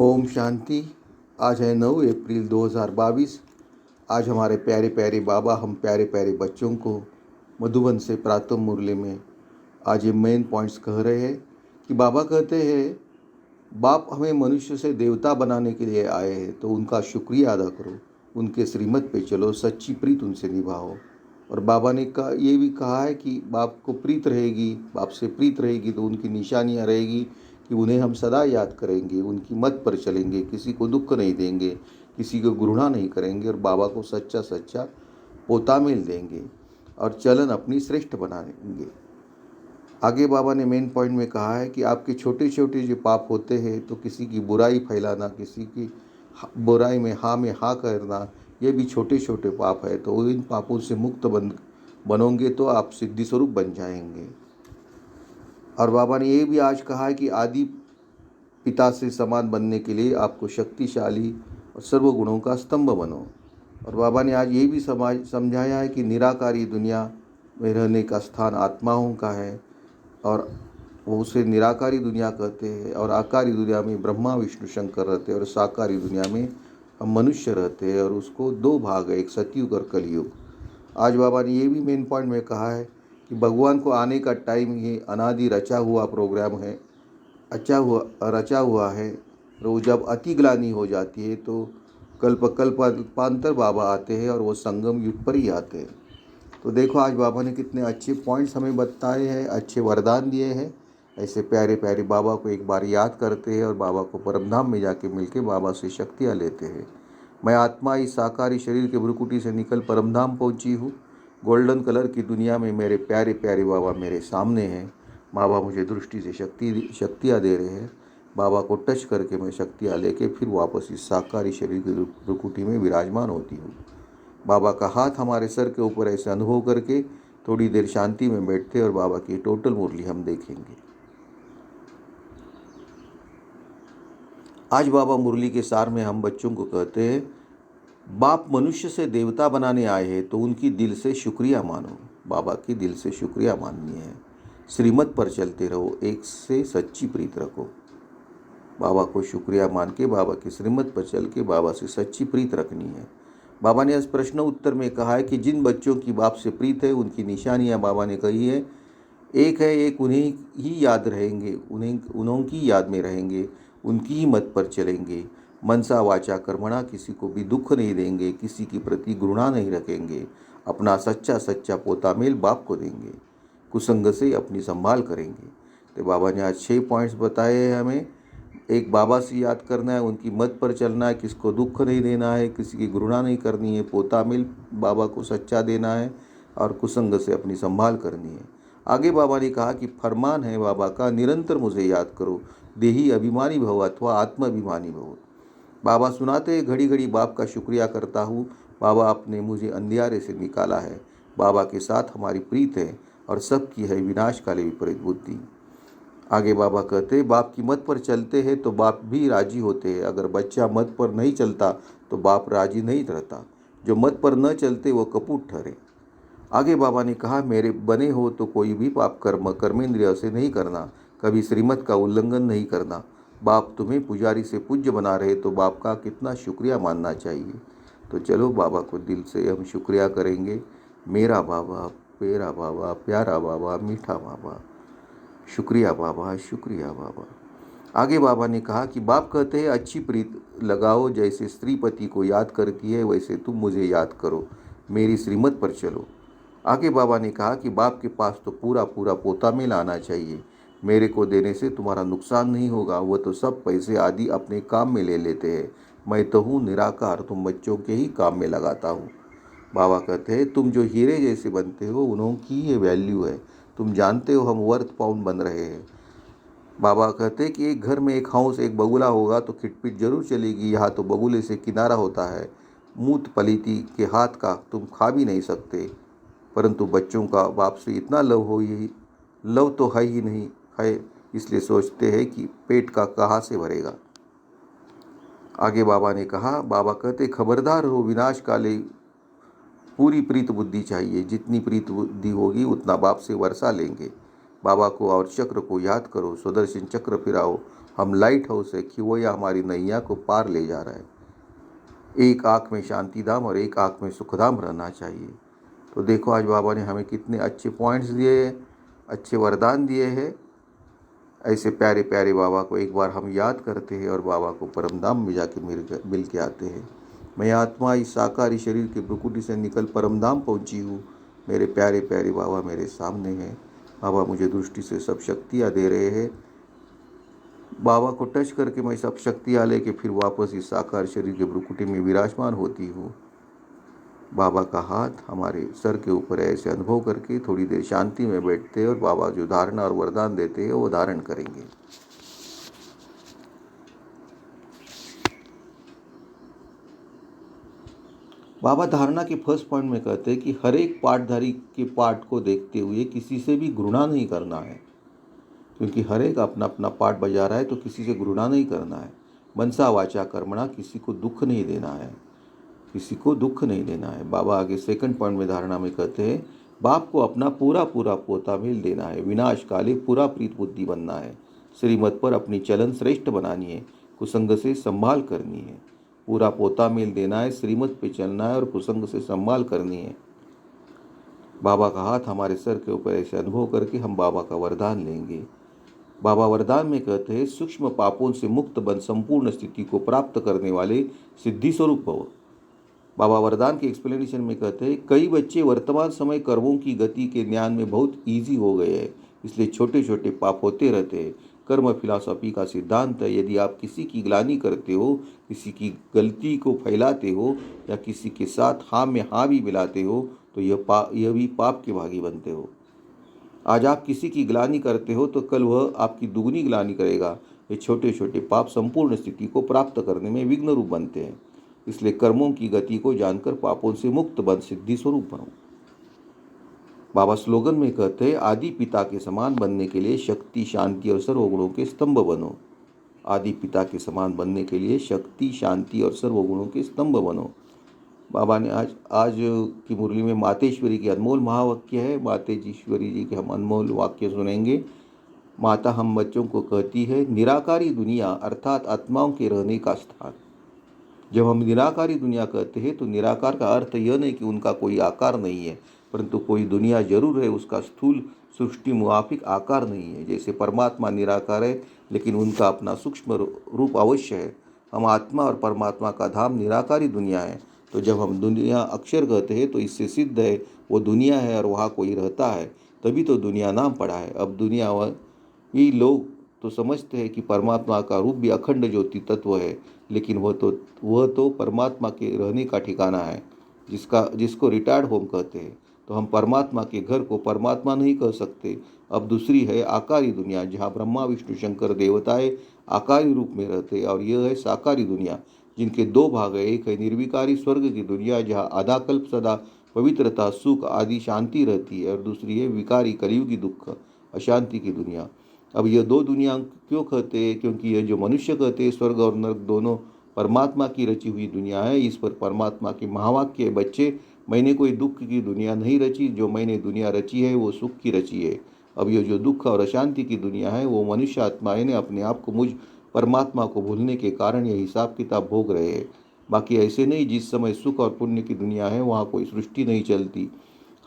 ओम शांति। आज है 9 अप्रैल 2022। आज हमारे प्यारे प्यारे बाबा हम प्यारे प्यारे बच्चों को मधुबन से प्रातः मुरली में आज ये मेन पॉइंट्स कह रहे हैं कि बाबा कहते हैं बाप हमें मनुष्य से देवता बनाने के लिए आए हैं, तो उनका शुक्रिया अदा करो, उनके श्रीमत पे चलो, सच्ची प्रीत उनसे निभाओ। और बाबा ने ये भी कहा है कि बाप को प्रीत रहेगी, बाप से प्रीत रहेगी तो उनकी निशानियाँ रहेगी कि उन्हें हम सदा याद करेंगे, उनकी मत पर चलेंगे, किसी को दुख नहीं देंगे, किसी को घृणा नहीं करेंगे और बाबा को सच्चा सच्चा पोता मेल देंगे और चलन अपनी श्रेष्ठ बनाएंगे। आगे बाबा ने मेन पॉइंट में कहा है कि आपके छोटे छोटे जो पाप होते हैं, तो किसी की बुराई फैलाना, किसी की बुराई में हाँ करना, ये भी छोटे छोटे पाप है। तो इन पापों से मुक्त बनोगे तो आप सिद्धि स्वरूप बन जाएंगे। और बाबा ने ये भी आज कहा है कि आदि पिता से समान बनने के लिए आपको शक्तिशाली और सर्वगुणों का स्तंभ बनो। और बाबा ने आज ये भी समझाया है कि निराकारी दुनिया में रहने का स्थान आत्माओं का है और वो उसे निराकारी दुनिया कहते हैं। और आकारी दुनिया में ब्रह्मा विष्णु शंकर रहते हैं और साकारी दुनिया में हम मनुष्य रहते हैं। और उसको दो भाग है, एक सतयुग और कलयुग। आज बाबा ने ये भी मेन पॉइंट में कहा है कि भगवान को आने का टाइम ये अनादि रचा हुआ प्रोग्राम है, रचा हुआ है। तो जब अति ग्लानि हो जाती है तो कल्पांतर बाबा आते हैं और वो संगम युग पर ही आते हैं। तो देखो आज बाबा ने कितने अच्छे पॉइंट्स हमें बताए हैं, अच्छे वरदान दिए हैं। ऐसे प्यारे प्यारे बाबा को एक बार याद करते हैं और बाबा को परमधाम में जाके मिलके बाबा से शक्तियाँ लेते हैं। मैं आत्मा इस साकारी शरीर के भ्रुकुटी से निकल परमधाम पहुंची हूँ। गोल्डन कलर की दुनिया में मेरे प्यारे प्यारे बाबा मेरे सामने हैं। बाबा मुझे दृष्टि से शक्तियाँ दे रहे हैं। बाबा को टच करके मैं शक्तियाँ लेके फिर वापस इस साकारी शरीर की भ्रुकुटी में विराजमान होती हूँ। बाबा का हाथ हमारे सर के ऊपर ऐसे अनुभव करके थोड़ी देर शांति में बैठते और बाबा की टोटल मुरली हम देखेंगे। आज बाबा मुरली के सार में हम बच्चों को कहते हैं, बाप मनुष्य से देवता बनाने आए हैं तो उनकी दिल से शुक्रिया मानो। बाबा की दिल से शुक्रिया माननी है। श्रीमत पर चलते रहो, एक से सच्ची प्रीत रखो। बाबा को शुक्रिया मान के बाबा की श्रीमत पर चल के बाबा से सच्ची प्रीत रखनी है। बाबा ने इस प्रश्न उत्तर में कहा है कि जिन बच्चों की बाप से प्रीत है उनकी निशानियां बाबा ने कही है। एक उन्हें ही याद रहेंगे, उन्हों की याद में रहेंगे, उनकी ही मत पर चलेंगे, मनसा वाचा कर्मणा किसी को भी दुख नहीं देंगे, किसी की प्रति घृणा नहीं रखेंगे, अपना सच्चा सच्चा पोता मेल बाप को देंगे, कुसंग से अपनी संभाल करेंगे। तो बाबा ने आज 6 पॉइंट्स बताए हैं हमें। एक बाबा से याद करना है, उनकी मत पर चलना है, किसको दुख नहीं देना है, किसी की घृणा नहीं करनी है, पोता मिल बाबा को सच्चा देना है और कुसंग से अपनी संभाल करनी है। आगे बाबा ने कहा कि फरमान है बाबा का, निरंतर मुझे याद करो, देही अभिमानी भव अथवा आत्माभिमानी भव। बाबा सुनाते हैं, घड़ी घड़ी बाप का शुक्रिया करता हूँ। बाबा आपने मुझे अंधियारे से निकाला है। बाबा के साथ हमारी प्रीत है और सबकी है विनाश काले विपरीत बुद्धि। आगे बाबा कहते बाप की मत पर चलते हैं तो बाप भी राजी होते हैं। अगर बच्चा मत पर नहीं चलता तो बाप राजी नहीं रहता। जो मत पर न चलते वो कपूत ठहरे। आगे बाबा ने कहा, मेरे बने हो तो कोई भी पाप कर्मेंद्रिय से नहीं करना, कभी श्रीमत का उल्लंघन नहीं करना। बाप तुम्हें पुजारी से पूज्य बना रहे तो बाप का कितना शुक्रिया मानना चाहिए। तो चलो बाबा को दिल से हम शुक्रिया करेंगे। मेरा बाबा, पेरा बाबा, प्यारा बाबा, मीठा बाबा, शुक्रिया बाबा, शुक्रिया बाबा। आगे बाबा ने कहा कि बाप कहते हैं अच्छी प्रीत लगाओ, जैसे स्त्री पति को याद करती है वैसे तुम मुझे याद करो, मेरी श्रीमत पर चलो। आगे बाबा ने कहा कि बाप के पास तो पूरा पूरा पोता में लाना चाहिए, मेरे को देने से तुम्हारा नुकसान नहीं होगा, वो तो सब पैसे आदि अपने काम में ले लेते हैं। मैं तो हूँ निराकार, तुम बच्चों के ही काम में लगाता हूँ। बाबा कहते हैं तुम जो हीरे जैसे बनते हो उन्हों की ये वैल्यू है। तुम जानते हो हम वर्थ पाउंड बन रहे हैं। बाबा कहते हैं कि एक घर में एक हाउस एक बगुला होगा तो खिटपिट जरूर चलेगी। यहाँ तो बगुले से किनारा होता है, मूत पलीती के हाथ का तुम खा भी नहीं सकते। परंतु बच्चों का बाप से इतना लव तो है ही नहीं है, इसलिए सोचते हैं कि पेट का कहाँ से भरेगा। आगे बाबा ने कहा, बाबा कहते खबरदार हो, विनाश काले पूरी प्रीत बुद्धि चाहिए। जितनी प्रीत बुद्धि होगी उतना बाप से वर्षा लेंगे। बाबा को और चक्र को याद करो, सुदर्शन चक्र फिराओ। हम लाइट हाउस है कि वो या हमारी नैया को पार ले जा रहा है। एक आँख में शांतिधाम और एक आँख में सुखधाम रहना चाहिए। तो देखो आज बाबा ने हमें कितने अच्छे पॉइंट्स दिए हैं, अच्छे वरदान दिए हैं। ऐसे प्यारे प्यारे बाबा को एक बार हम याद करते हैं और बाबा को परमधाम में जाके मिल के आते हैं। मैं आत्मा इस साकारी शरीर के भ्रुकुटी से निकल परमधाम पहुंची हूँ। मेरे प्यारे प्यारे बाबा मेरे सामने हैं। बाबा मुझे दृष्टि से सब शक्तियाँ दे रहे हैं। बाबा को टच करके मैं सब शक्तियाँ लेके फिर वापस इस साकार शरीर के भ्रुकुटी में विराजमान होती हूँ। बाबा का हाथ हमारे सर के ऊपर है। ऐसे अनुभव करके थोड़ी देर शांति में बैठते हैं और बाबा जो धारणा और वरदान देते हैं वो धारण करेंगे। बाबा धारणा के फर्स्ट पॉइंट में कहते हैं कि हर एक पाठधारी के पाठ को देखते हुए किसी से भी घृणा नहीं करना है, क्योंकि हर एक अपना अपना पाठ बजा रहा है, तो किसी से घृणा नहीं करना है। मनसा वाचा कर्मणा, किसी को दुख नहीं देना है, किसी को दुख नहीं देना है। बाबा आगे सेकंड पॉइंट में धारणा में कहते हैं बाप को अपना पूरा पूरा पोता मेल देना है, विनाश काले पूरा प्रीत बुद्धि बनना है, श्रीमत पर अपनी चलन श्रेष्ठ बनानी है, कुसंग से संभाल करनी है। पूरा पोता मेल देना है, श्रीमत पे चलना है और कुसंग से संभाल करनी है। बाबा का हाथ हमारे सर के ऊपर ऐसे अनुभव करके हम बाबा का वरदान लेंगे। बाबा वरदान में कहते हैं सूक्ष्म पापों से मुक्त बन संपूर्ण स्थिति को प्राप्त करने वाले सिद्धि स्वरूप भव। बाबा वरदान के एक्सप्लेनेशन में कहते हैं कई बच्चे वर्तमान समय कर्मों की गति के ज्ञान में बहुत ईजी हो गए हैं, इसलिए छोटे छोटे पाप होते रहते हैं। कर्म फिलॉसफी का सिद्धांत है यदि आप किसी की ग्लानि करते हो, किसी की गलती को फैलाते हो या किसी के साथ हाँ में हाँ भी मिलाते हो तो यह भी पाप के भागी बनते हो। आज आप किसी की ग्लानि करते हो तो कल वह आपकी दुगनी ग्लानि करेगा। ये छोटे छोटे पाप संपूर्ण स्थिति को प्राप्त करने में विघ्न रूप बनते हैं, इसलिए कर्मों की गति को जानकर पापों से मुक्त बन सिद्धि स्वरूप बनो। बाबा स्लोगन में कहते हैं आदि पिता के समान बनने के लिए शक्ति शांति और सर्वगुणों के स्तंभ बनो। आदि पिता के समान बनने के लिए शक्ति शांति और सर्वगुणों के स्तंभ बनो। बाबा ने आज की मुरली में मातेश्वरी की अनमोल महावाक्य है। मातेश्वरी जी के हम अनमोल वाक्य सुनेंगे। माता हम बच्चों को कहती है निराकारी दुनिया अर्थात आत्माओं के रहने का स्थान। जब हम निराकारी दुनिया कहते हैं तो निराकार का अर्थ यह नहीं कि उनका कोई आकार नहीं है, परंतु कोई दुनिया जरूर है, उसका स्थूल सृष्टि मुआफिक आकार नहीं है। जैसे परमात्मा निराकार है लेकिन उनका अपना सूक्ष्म रूप अवश्य है। हम आत्मा और परमात्मा का धाम निराकारी दुनिया है। तो जब हम दुनिया अक्षर कहते हैं तो इससे सिद्ध है वो दुनिया है और वहाँ कोई रहता है, तभी तो दुनिया नाम पड़ा है। अब दुनिया ये लोग तो समझते हैं कि परमात्मा का रूप भी अखंड ज्योति तत्व है, लेकिन वह तो परमात्मा के रहने का ठिकाना है, जिसको रिटायर्ड होम कहते हैं। तो हम परमात्मा के घर को परमात्मा नहीं कह सकते। अब दूसरी है आकारी दुनिया, जहाँ ब्रह्मा विष्णु शंकर देवताएं आकारी रूप में रहते हैं, और यह है साकारी दुनिया जिनके दो भाग है। एक है निर्विकारी स्वर्ग की दुनिया जहाँ आधा कल्प सदा पवित्रता सुख आदि शांति रहती है, और दूसरी है विकारी कलयुगी दुख अशांति की दुनिया। अब यह दो दुनिया क्यों कहते हैं? क्योंकि यह जो मनुष्य कहते हैं स्वर्ग और नरक दोनों परमात्मा की रची हुई दुनिया है। इस पर परमात्मा के महावाक्य है बच्चे, मैंने कोई दुख की दुनिया नहीं रची, जो मैंने दुनिया रची है वो सुख की रची है। अब ये जो दुख और अशांति की दुनिया है वो मनुष्य आत्माएं ने अपने आप को मुझ परमात्मा को भूलने के कारण यह हिसाब किताब भोग रहे हैं। बाकी ऐसे नहीं, जिस समय सुख और पुण्य की दुनिया है वहाँ कोई सृष्टि नहीं चलती।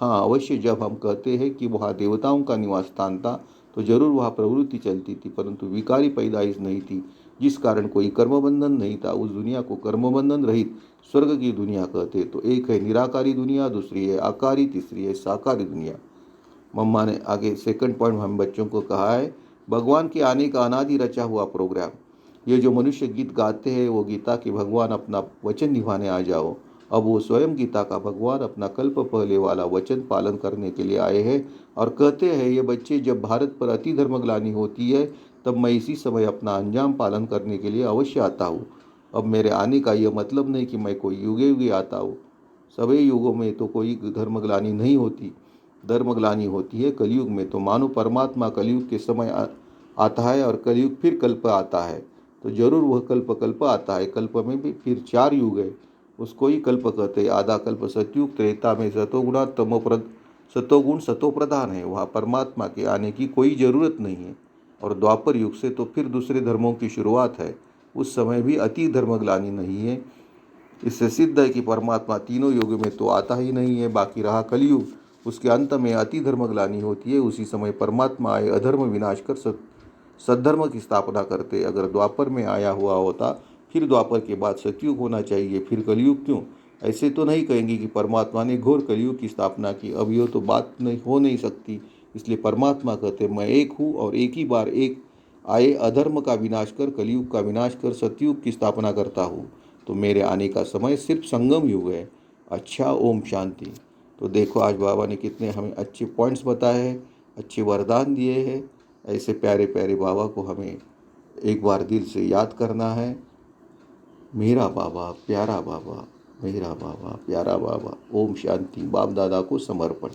हाँ अवश्य, जब हम कहते हैं कि वहाँ देवताओं का निवास स्थान था तो जरूर वहाँ प्रवृत्ति चलती थी, परंतु विकारी पैदाइश नहीं थी, जिस कारण कोई कर्मबंधन नहीं था। उस दुनिया को कर्मबंधन रहित स्वर्ग की दुनिया कहते। तो एक है निराकारी दुनिया, दूसरी है आकारी, तीसरी है साकारी दुनिया। मम्मा ने आगे सेकंड पॉइंट हम बच्चों को कहा है भगवान के आने का अनादि रचा हुआ प्रोग्राम। ये जो मनुष्य गीत गाते हैं वो गीता के भगवान अपना वचन निभाने आ जाओ। अब वो स्वयं गीता का भगवान अपना कल्प पहले वाला वचन पालन करने के लिए आए हैं और कहते हैं ये बच्चे जब भारत पर अति धर्मग्लानि होती है तब मैं इसी समय अपना अंजाम पालन करने के लिए अवश्य आता हूँ। अब मेरे आने का यह मतलब नहीं कि मैं कोई युगे युगे आता हूँ। सभी युगों में तो कोई धर्मग्लानि नहीं होती, धर्मग्लानि होती है कलयुग में। तो मानो परमात्मा कलयुग के समय आता है और कलयुग फिर कल्प आता है, तो जरूर वह कल्प आता है। कल्प में भी फिर 4 युग है, उसको ही कल्प कहते हैं। आधा कल्प सतयुग, त्रेता में सतोगुणा, तमोप्रद सतोगुण सतोप्रधान है, वहाँ परमात्मा के आने की कोई ज़रूरत नहीं है। और द्वापर युग से तो फिर दूसरे धर्मों की शुरुआत है, उस समय भी अति धर्मग्लानि नहीं है। इससे सिद्ध है कि परमात्मा तीनों युग में तो आता ही नहीं है। बाकी रहा कलयुग, उसके अंत में अति धर्मग्लानि होती है। उसी समय परमात्मा आए अधर्म विनाश कर सद्धर्म की स्थापना करते। अगर द्वापर में आया हुआ होता, फिर द्वापर के बाद सतयुग होना चाहिए, फिर कलयुग क्यों? ऐसे तो नहीं कहेंगे कि परमात्मा ने घोर कलयुग की स्थापना की। अब ये तो बात नहीं हो नहीं सकती। इसलिए परमात्मा कहते मैं एक हूँ और एक ही बार एक आए अधर्म का विनाश कर, कलयुग का विनाश कर सतयुग की स्थापना करता हूँ। तो मेरे आने का समय सिर्फ संगम युग है। अच्छा, ओम शांति। तो देखो आज बाबा ने कितने हमें अच्छे पॉइंट्स बताए हैं, अच्छे वरदान दिए हैं। ऐसे प्यारे प्यारे बाबा को हमें एक बार दिल से याद करना है। मेरा बाबा प्यारा बाबा, मेरा बाबा प्यारा बाबा। ओम शांति। बाप दादा को समर्पण।